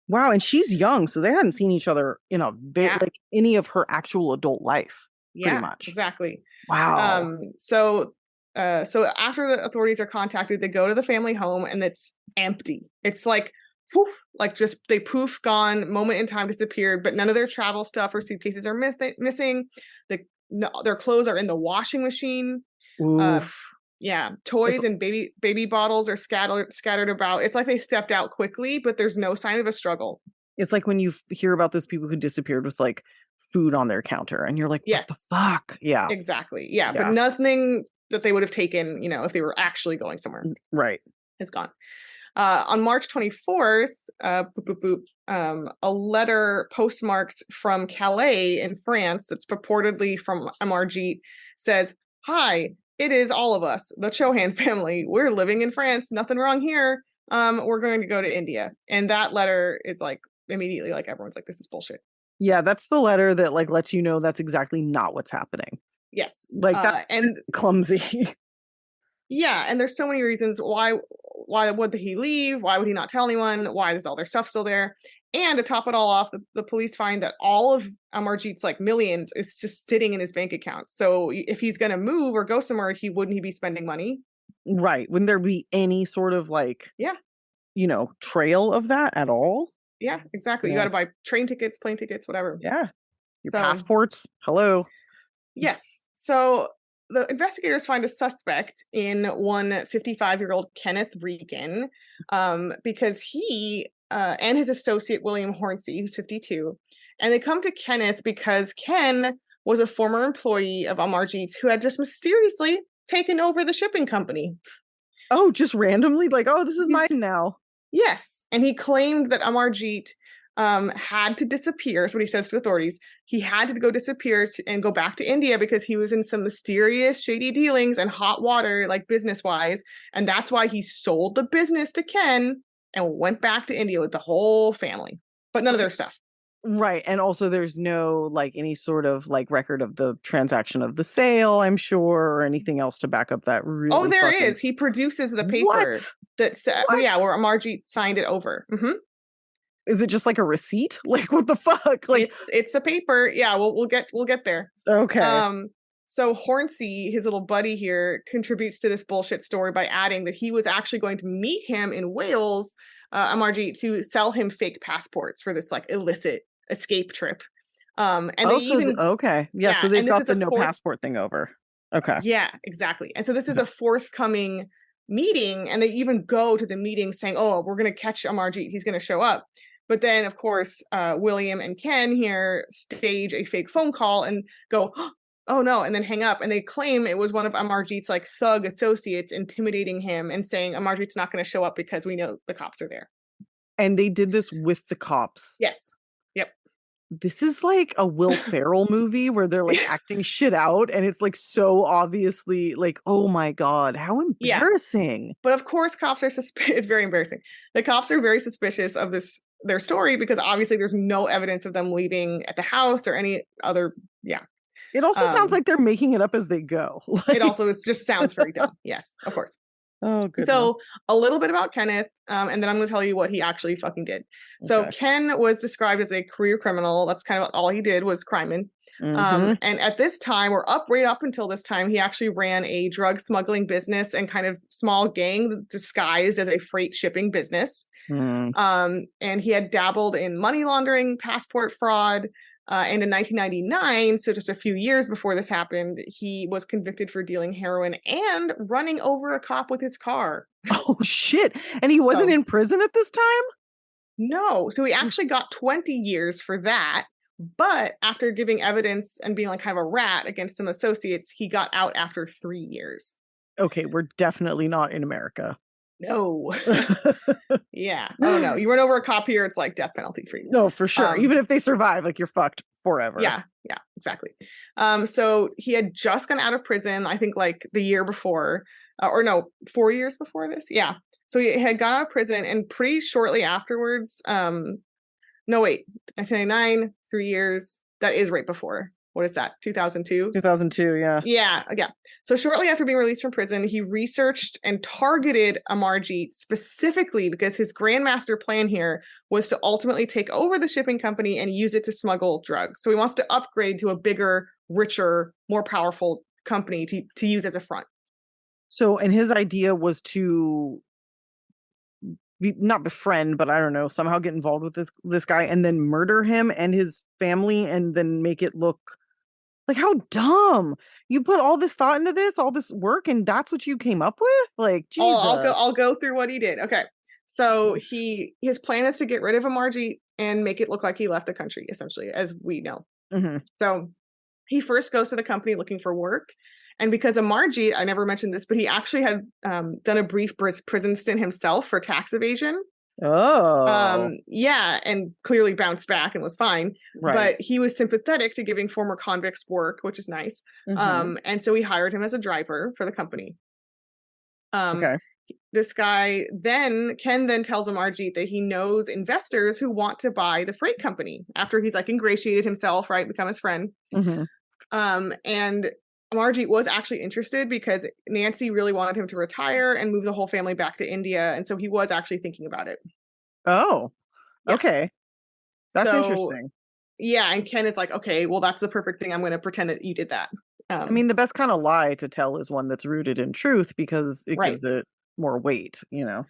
Wow, and she's young, so they hadn't seen each other in a bit, like any of her actual adult life. Pretty much. Exactly. Wow. So after the authorities are contacted, they go to the family home and it's empty. It's like poof, like just they poof, gone, moment in time disappeared, but none of their travel stuff or suitcases are missing. Their clothes are in the washing machine. Oof. Toys and baby bottles are scattered about. It's like they stepped out quickly, but there's no sign of a struggle. It's like when you hear about those people who disappeared with like food on their counter and you're like, what the fuck? Yeah. Exactly. Yeah. But nothing that they would have taken, if they were actually going somewhere. Right. Is gone. On March 24th, a letter postmarked from Calais in France that's purportedly from Amarjeet says, "Hi, it is all of us, the Chohan family. We're living in France. Nothing wrong here. We're going to go to India." And that letter is like immediately like everyone's like, this is bullshit. Yeah, that's the letter that like lets you know that's exactly not what's happening. Yes. Like that and clumsy. Yeah, and there's so many reasons why would he leave? Why would he not tell anyone? Why is all their stuff still there? And to top it all off, the police find that all of Amarjeet's like millions is just sitting in his bank account. So if he's going to move or go somewhere, wouldn't he be spending money? Right. Wouldn't there be any sort of like, trail of that at all? Yeah, exactly. You Yeah. got to buy train tickets, plane tickets, whatever. Yeah. Your So, passports. Hello. yes. So the investigators find a suspect in one 55-year-old Kenneth Regan, because he and his associate William Horncy, who's 52, and they come to Kenneth because Ken was a former employee of Amarjeet's who had just mysteriously taken over the shipping company. Oh, just randomly? Like, oh, this is mine He's now. Yes, and he claimed that Amarjeet had to disappear. That's what he says to authorities. He had to go disappear and go back to India because he was in some mysterious shady dealings and hot water, like business-wise, and that's why he sold the business to Ken and went back to India with the whole family, but none of Okay. their stuff. Right. And also there's no like any sort of like record of the transaction of the sale, I'm sure, or anything else to back up that Oh, really there fucking is. He produces the paper What? that said, well, What? yeah, where Amarjeet signed it over. Is it just like a receipt? Like what the fuck? Like It's a paper. Yeah, we'll get there. okay. Um, so Hornsey, his little buddy here, contributes to this bullshit story by adding that he was actually going to meet him in Wales, Amarjeet, to sell him fake passports for this like illicit escape trip. And they Oh, so even okay. Yeah, so yeah, they've and this got is the a no fourth passport thing over. Okay. yeah, exactly. And so this is Okay. a forthcoming meeting, and they even go to the meeting saying, "Oh, we're going to catch Amarjeet. He's going to show up." But then, of course, William and Ken here stage a fake phone call and go, "Oh no!" and then hang up. And they claim it was one of Amarjeet's like thug associates intimidating him and saying Amarjeet's not going to show up because we know the cops are there. And they did this with the cops. Yes. Yep. This is like a Will Ferrell movie where they're like acting shit out and it's like so obviously like, oh my God, how Yeah. embarrassing. But of course, cops are it's very embarrassing. The cops are very suspicious of their story because obviously there's no evidence of them leaving at the house or any other. Yeah. It also sounds like they're making it up as they go. It also just sounds very dumb. Yes, of course. Oh goodness. So a little bit about Kenneth, and then I'm going to tell you what he actually fucking did. So Okay. Ken was described as a career criminal. That's kind of all he did was crimin'. Mhm. And at this time, or right up until this time, he actually ran a drug smuggling business and kind of small gang disguised as a freight shipping business. Mm. And he had dabbled in money laundering, passport fraud. And in 1999, so just a few years before this happened, he was convicted for dealing heroin and running over a cop with his car. Oh shit. And he wasn't in prison at this time? No. So he actually got 20 years for that. But after giving evidence and being like kind of a rat against some associates, he got out after 3 years. Okay, we're definitely not in America. No. Yeah. Oh no. You run over a cop here, it's like death penalty for you. No, for sure. Even if they survive, like you're fucked forever. Yeah, exactly. So he had just gone out of prison, I think like the year before, or no, 4 years before this. Yeah. So he had gone out of prison, and pretty shortly afterwards, no wait, 1999, 3 years. That is right before. What is that? 2002? 2002, yeah. Yeah. So shortly after being released from prison, he researched and targeted Amarjeet specifically because his grandmaster plan here was to ultimately take over the shipping company and use it to smuggle drugs. So he wants to upgrade to a bigger, richer, more powerful company to use as a front. So, and his idea was to not befriend, but I don't know, somehow get involved with this guy and then murder him and his family and then make it look like how dumb. You put all this thought into this, all this work, and that's what you came up with? Like, Jesus. I'll go through what he did. Okay. So his plan is to get rid of Amarjeet and make it look like he left the country, essentially, as we know. Mm-hmm. So he first goes to the company looking for work. And because Amarjeet, I never mentioned this, but he actually had done a brief prison stint himself for tax evasion. Oh. Yeah, and clearly bounced back and was fine. Right. But he was sympathetic to giving former convicts work, which is nice. Mm-hmm. And so he hired him as a driver for the company. Okay. This guy Ken then tells Amarjeet that he knows investors who want to buy the freight company after he's like ingratiated himself, right? Become his friend. Mm-hmm. And Amarjeet was actually interested because Nancy really wanted him to retire and move the whole family back to India. And so he was actually thinking about it. Oh, yeah. Okay. That's interesting. Yeah. And Ken is like, okay, well, that's the perfect thing. I'm going to pretend that you did that. I mean, the best kind of lie to tell is one that's rooted in truth because it gives it more weight, you know?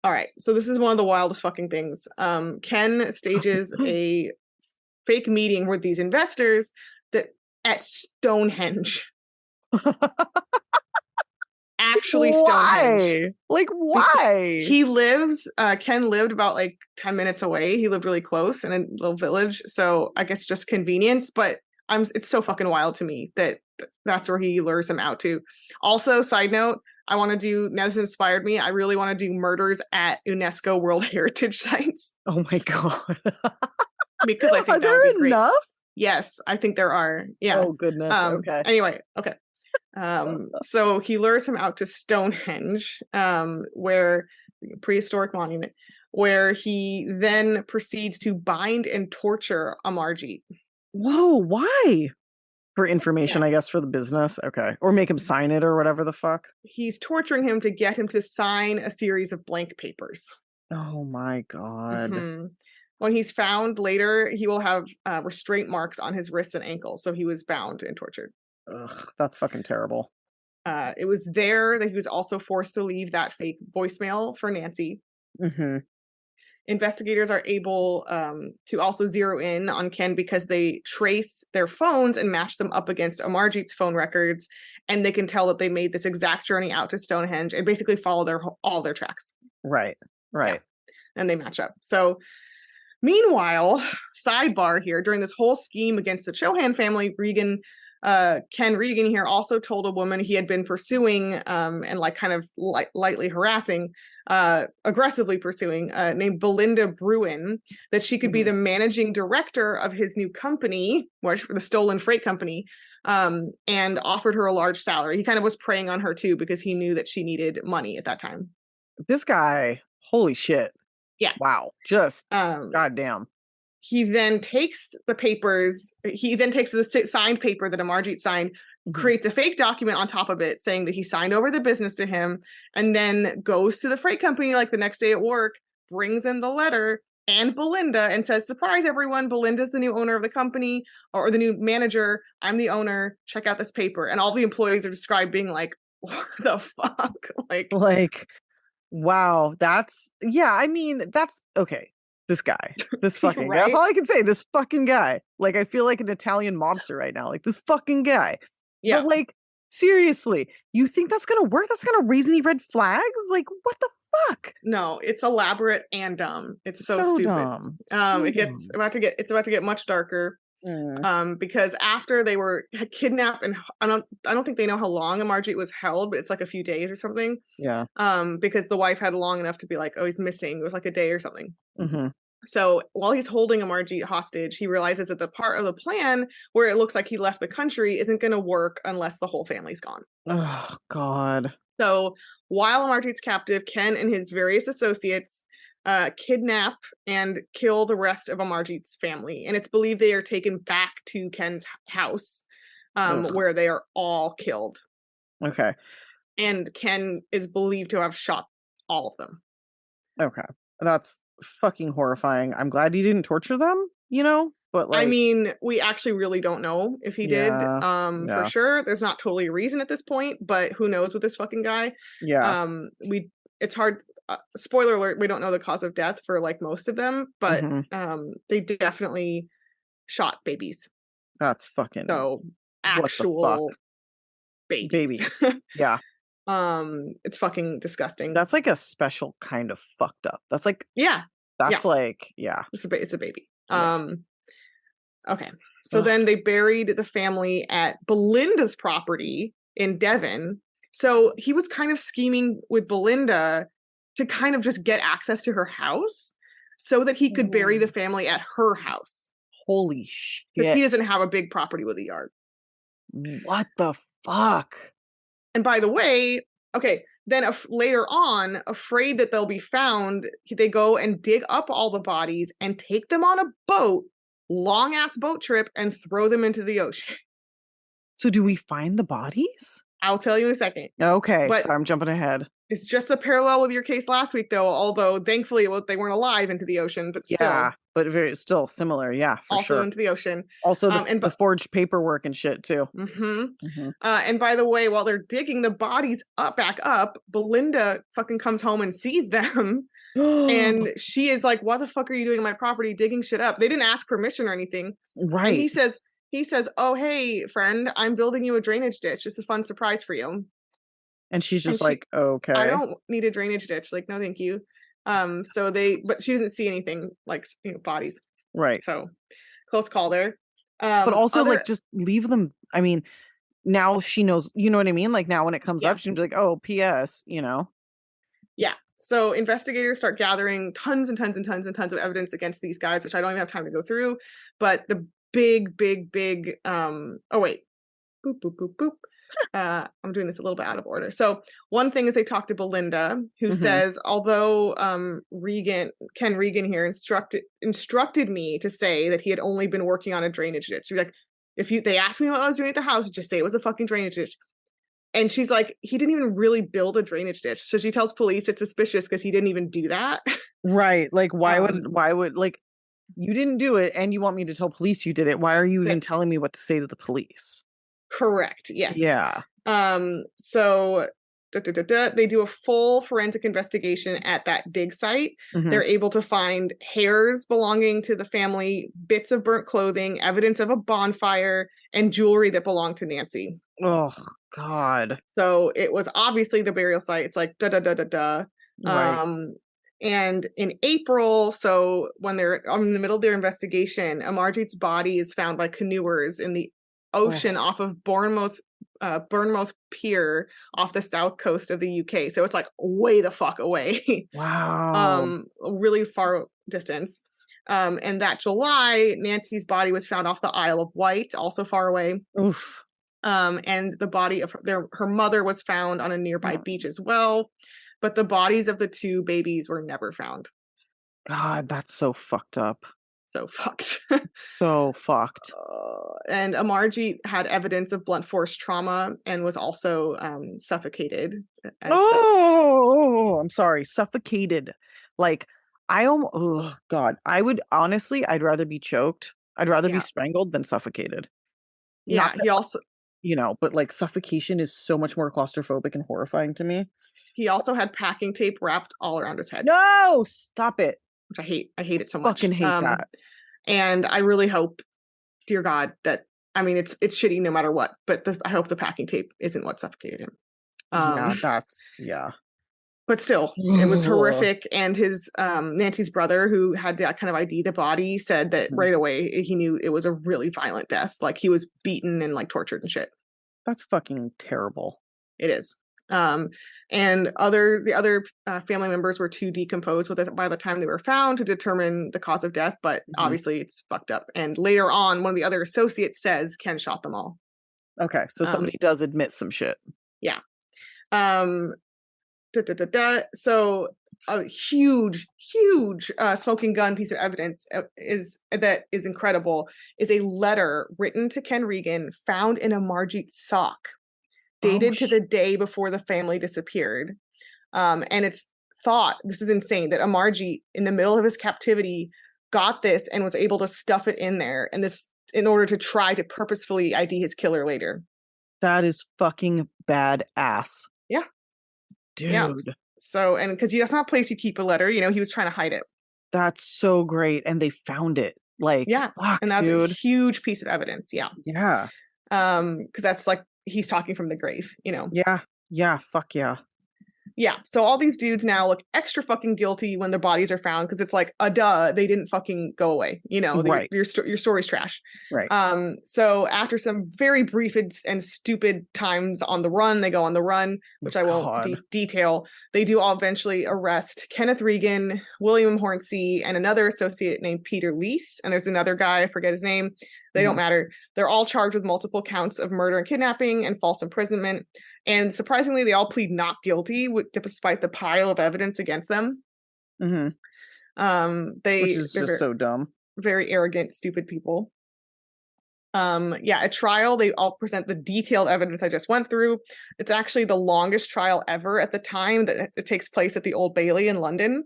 All right. So this is one of the wildest fucking things. Ken stages a fake meeting with these investors that at Stonehenge. Actually Stonehenge. Why? Like, why? Ken lived about like 10 minutes away. He lived really close in a little village. So I guess just convenience, but it's so fucking wild to me that that's where he lures him out to. Also, side note, now this inspired me. I really want to do murders at UNESCO World Heritage Sites. Oh my God. Because I think Are that would be there great. enough? Yes, I think there are. Yeah. Oh goodness. Okay. Anyway, okay. So he lures him out to Stonehenge, where prehistoric monument, where he then proceeds to bind and torture Amarjeet. Whoa, why? For information, I guess, for the business. Okay. Or make him sign it or whatever the fuck. He's torturing him to get him to sign a series of blank papers. Oh my God. Mm-hmm. When he's found later, he will have restraint marks on his wrists and ankles. So he was bound and tortured. Ugh, that's fucking terrible. It was there that he was also forced to leave that fake voicemail for Nancy. Mm-hmm. Investigators are able to also zero in on Ken because they trace their phones and match them up against Amarjeet's phone records, and they can tell that they made this exact journey out to Stonehenge and basically follow all their tracks. Right. Yeah. And they match up. So meanwhile, sidebar here, during this whole scheme against the Chohan family, Ken Regan here also told a woman he had been pursuing and like kind of lightly harassing, aggressively pursuing, named Belinda Bruin, that she could be the managing director of his new company, which the stolen freight company, and offered her a large salary. He kind of was preying on her too because he knew that she needed money at that time. This guy, holy shit. Yeah. Wow. Just goddamn. He then takes the papers. He then takes the signed paper that Amarjeet signed, creates a fake document on top of it saying that he signed over the business to him, and then goes to the freight company like the next day at work, brings in the letter and Belinda and says, "Surprise, everyone. Belinda's the new owner of the company or the new manager. I'm the owner. Check out this paper." And all the employees are described being like, "What the fuck?" Like, wow. That's okay. This guy, this fucking right? That's all I can say. This fucking guy. Like, I feel like an Italian mobster right now. Like, this fucking guy. Yeah. But like, seriously, you think that's gonna work? That's gonna raise any red flags? Like, what the fuck? No, it's elaborate and dumb. It's so stupid. Dumb. It's about to get much darker. Because after they were kidnapped, and I don't think they know how long Amarjeet was held, but it's like a few days or something. Yeah. Because the wife had long enough to be like, "Oh, he's missing." It was like a day or something. Mm-hmm. So while he's holding Amarjeet hostage, he realizes that the part of the plan where it looks like he left the country isn't going to work unless the whole family's gone. Oh God. So while Amarjeet's captive, Ken and his various associates kidnap and kill the rest of Amarjeet's family. And it's believed they are taken back to Ken's house, where they are all killed. Okay. And Ken is believed to have shot all of them. Okay. That's fucking horrifying. I'm glad he didn't torture them, but like, I mean, we actually really don't know if he did. For sure. There's not totally a reason at this point, but who knows with this fucking guy. Yeah. It's hard. Spoiler alert, we don't know the cause of death for like most of them, but they definitely shot babies. That's fucking so actual babies. Yeah. It's fucking disgusting. That's like a special kind of fucked up. That's like it's a baby. Okay. So then they buried the family at Belinda's property in Devon. So he was kind of scheming with Belinda to kind of just get access to her house so that he could bury the family at her house. Holy shit. Because he doesn't have a big property with a yard. What the fuck? And by the way, okay, then later on, afraid that they'll be found, they go and dig up all the bodies and take them on a boat, long-ass boat trip, and throw them into the ocean. So do we find the bodies? I'll tell you in a second. Okay, sorry, I'm jumping ahead. It's just a parallel with your case last week, though, although thankfully they weren't alive into the ocean, but still. but very still similar. Yeah, for also sure. into the ocean. Also And the forged paperwork and shit too. and by the way, while they're digging the bodies back up, Belinda fucking comes home and sees them. And she is like, what the fuck are you doing on my property digging shit up? They didn't ask permission or anything. And Right. he says, oh, hey, friend, I'm building you a drainage ditch. It's a fun surprise for you. And she's And just like, I okay. don't need a drainage ditch. Like, no, thank you. But she doesn't see anything like, bodies. Right. So close call there. But also like just leave them. I mean, now she knows, you know what I mean? Like now when it comes up, she'll be like, oh, P.S., Yeah. So investigators start gathering tons and tons and tons and tons of evidence against these guys, which I don't even have time to go through. But the big, oh wait, boop, boop, boop, boop. I'm doing this a little bit out of order. So one thing is they talk to Belinda, who says, although Ken Regan here instructed me to say that he had only been working on a drainage ditch. She's like, they asked me what I was doing at the house, just say it was a fucking drainage ditch. And she's like, he didn't even really build a drainage ditch. So she tells police it's suspicious because he didn't even do that. Right. Like, why would, like, you didn't do it and you want me to tell police you did it. Why are you even telling me what to say to the police? Correct. Yes. Yeah. So they do a full forensic investigation at that dig site. They're able to find hairs belonging to the family, bits of burnt clothing, evidence of a bonfire, and jewelry that belonged to Nancy. Oh, God. So it was obviously the burial site. It's like, Right. And in April, so when they're in the middle of their investigation, Amarjit's body is found by canoers in the ocean off of Bournemouth Pier off the south coast of the UK. So it's like way the fuck away. Wow. Really far distance. And that July, Nancy's body was found off the Isle of Wight, also far away. Oof. And the body of her mother was found on a nearby beach as well. But the bodies of the two babies were never found. God, that's so fucked up. So fucked. So fucked. And Amarjit had evidence of blunt force trauma and was also suffocated. I'm sorry. Suffocated. Like, oh, God. I'd rather be choked. I'd rather be strangled than suffocated. Yeah, he also... but like suffocation is so much more claustrophobic and horrifying to me. He also had packing tape wrapped all around his head. No, stop it. Which I hate. I hate it so much. Fucking hate that. And I really hope, dear God, that, I mean, it's shitty no matter what, but I hope the packing tape isn't what suffocated him. Yeah. But still, it was horrific. And his Nancy's brother, who had that kind of ID the body, said that right away he knew it was a really violent death. Like he was beaten and like tortured and shit. That's fucking terrible. It is. And the other family members were too decomposed by the time they were found to determine the cause of death. But obviously, it's fucked up. And later on, one of the other associates says Ken shot them all. Okay, so somebody does admit some shit. Yeah. So a huge smoking gun piece of evidence is incredible is a letter written to Ken Regan found in Amarjit's sock, dated to the day before the family disappeared. And it's thought, this is insane, that Amarjit in the middle of his captivity got this and was able to stuff it in there, and this in order to try to purposefully ID his killer later. That is fucking badass. Yeah. Dude. Yeah. So, and because that's not a place you keep a letter, he was trying to hide it. That's so great. And they found it. Like, yeah. Fuck, and that's dude. a huge piece of evidence. Yeah. Yeah. Because that's like, he's talking from the grave, Yeah. Yeah. Fuck yeah. Yeah. So all these dudes now look extra fucking guilty when their bodies are found, because it's like, they didn't fucking go away. Right. Your story's trash. Right. So after some very brief and stupid times on the run, they go on the run, which I won't detail. They do all eventually arrest Kenneth Regan, William Horncy, and another associate named Peter Lease. And there's another guy, I forget his name. They don't matter. They're all charged with multiple counts of murder and kidnapping and false imprisonment. And surprisingly, they all plead not guilty, despite the pile of evidence against them. Which is just so dumb. Very arrogant, stupid people. At trial, they all present the detailed evidence I just went through. It's actually the longest trial ever at the time. That it takes place at the Old Bailey in London.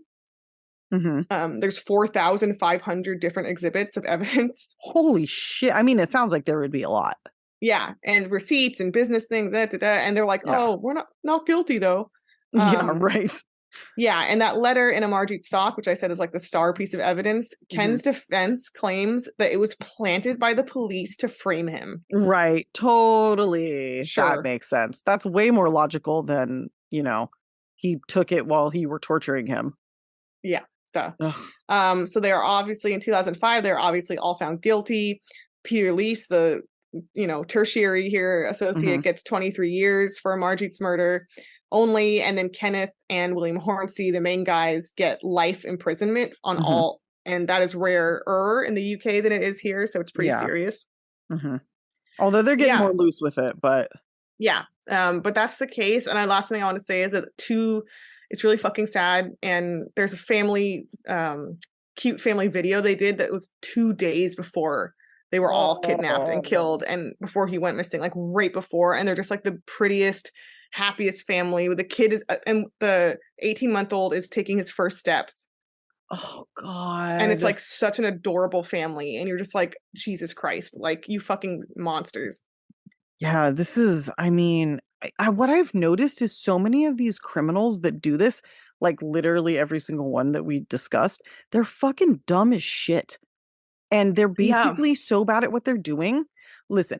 Mhm. There's 4,500 different exhibits of evidence. Holy shit. I mean, it sounds like there would be a lot. Yeah, and receipts and business things, and they're like, Yeah. oh, we're not guilty though. Yeah, Um, right. yeah, and that letter in Amarjeet's stock, which I said is like the star piece of evidence, Mhm. Ken's defense claims that it was planted by the police to frame him. Right. Totally. That Sure. makes sense. That's way more logical than, he took it while he were torturing him. Yeah. Duh. Ugh. So they are obviously in 2005, they're obviously all found guilty. Peter Leese, the tertiary here associate, Mhm. gets 23 years for Margit's murder only, and then Kenneth and William Horncy, the main guys, get life imprisonment on Mhm. all, and that is rarer in the UK than it is here, so it's pretty Yeah. serious. Mhm. Although they're getting Yeah, more loose with it, but yeah. But that's the case. And the last thing I want to say is that it's really fucking sad. And there's a cute family video they did that was 2 days before they were all kidnapped and oh, killed, and before he went missing, like right before. And they're just like the prettiest, happiest family. With the kid is, and the 18-month-old is taking his first steps. oh And it's God. like such an adorable family. And you're just like, Jesus Christ, like you fucking monsters. Yeah, this is, I mean, what I've noticed is so many of these criminals that do this, like literally every single one that we discussed, they're fucking dumb as shit. And they're Yeah. basically so bad at what they're doing. Listen,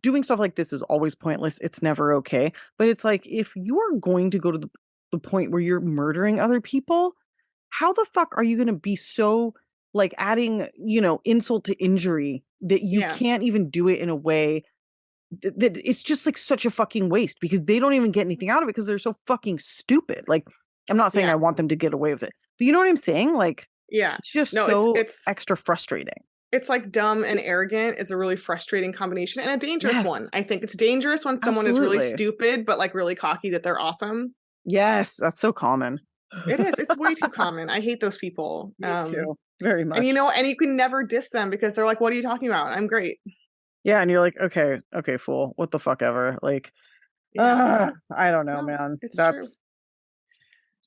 doing stuff like this is always pointless. It's never okay. But it's like, if you are going to go to the point where you're murdering other people, how the fuck are you going to be so like adding, insult to injury that you Yeah. can't even do it in a way that it's just like such a fucking waste because they don't even get anything out of it because they're so fucking stupid. Like, I'm not saying Yeah. I want them to get away with it, but you know what I'm saying? Like, Yeah. it's just No, so it's extra frustrating. it's like dumb and arrogant is a really frustrating combination and a dangerous one. Yes, I think it's dangerous when someone is really absolutely. stupid but like really cocky that they're awesome. Yes, that's so common. It is. It's way too common. I hate those people. Me too. Very And much. and you can never diss them because they're like, "What are you talking about? I'm great." Yeah, and you're like, okay, okay, fool. What the fuck ever. Like, Yeah. I don't know, No, man. it's true.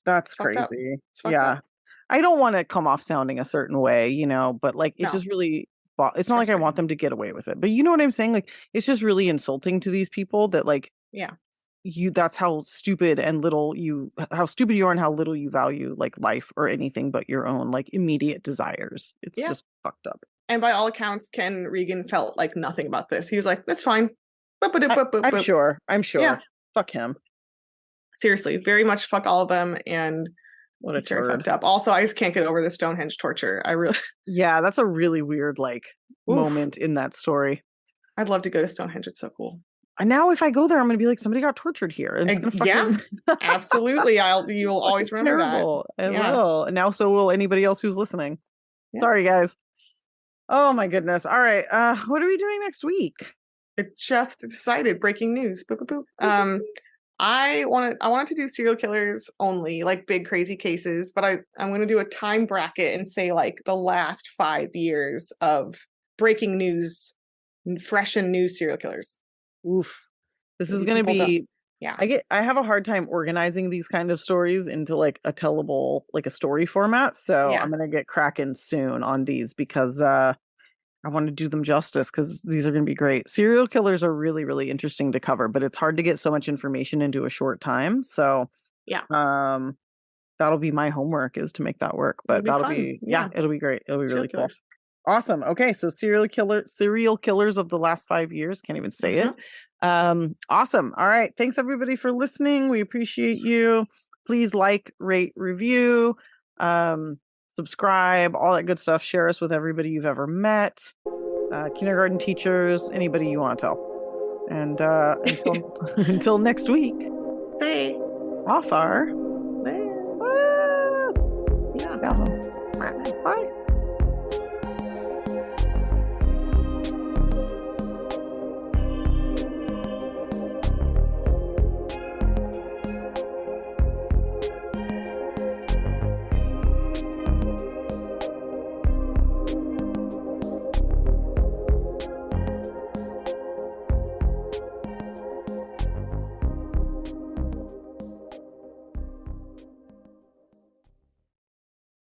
That's It's fucked up. crazy. It's fucked Yeah. up. I don't want to come off sounding a certain way, but like it No, just really it's it's not like I want frustrating. them to get away with it. But you know what I'm saying? Like it's just really insulting to these people that like Yeah. that's how stupid and little how stupid you are and how little you value like life or anything but your own like immediate desires. It's Yeah. just fucked up. And by all accounts, Ken Regan felt like nothing about this. He was like, "That's fine." Boop, boop, I, boop, boop, I'm boop. sure. I'm Yeah. sure. Fuck him. Seriously, very much fuck all of them, and What a it's very turd. fucked up. Also, I just can't get over the Stonehenge torture. I really, Yeah, that's a really weird like oof, moment in that story. I'd love to go to Stonehenge. It's so cool. And now if I go there, I'm gonna be like, somebody got tortured here. And it's gonna Yeah, fucking absolutely. You'll fucking always remember that. terrible. It Yeah, will. And now so will anybody else who's listening. yeah. Sorry, guys. Oh my goodness. All right. What are we doing next week? It just decided. Breaking news. Boop, boop, boop. I wanted to do serial killers only, like big crazy cases, but I'm going to do a time bracket and say like the last 5 years of breaking news, fresh and new serial killers. Oof. This is Maybe gonna people don't. be Yeah. I have a hard time organizing these kind of stories into like a tellable, like a story format. So Yeah. I'm gonna get cracking soon on these because I want to do them justice because these are gonna be great. Serial killers are really, really interesting to cover, but it's hard to get so much information into a short time. So Yeah. that'll be my homework is to make that work. It'll But be that'll fun. be Yeah. it'll be great. It'll be Serial really cool. killers. Awesome. Okay, so serial killers of the last 5 years. Can't even say it. Awesome. All right. Thanks everybody for listening. We appreciate you. Please like, rate, review, subscribe, all that good stuff. Share us with everybody you've ever met, kindergarten teachers, anybody you want to tell. And until until next week, Stay. off our There. bus. Yeah. Down. Bye.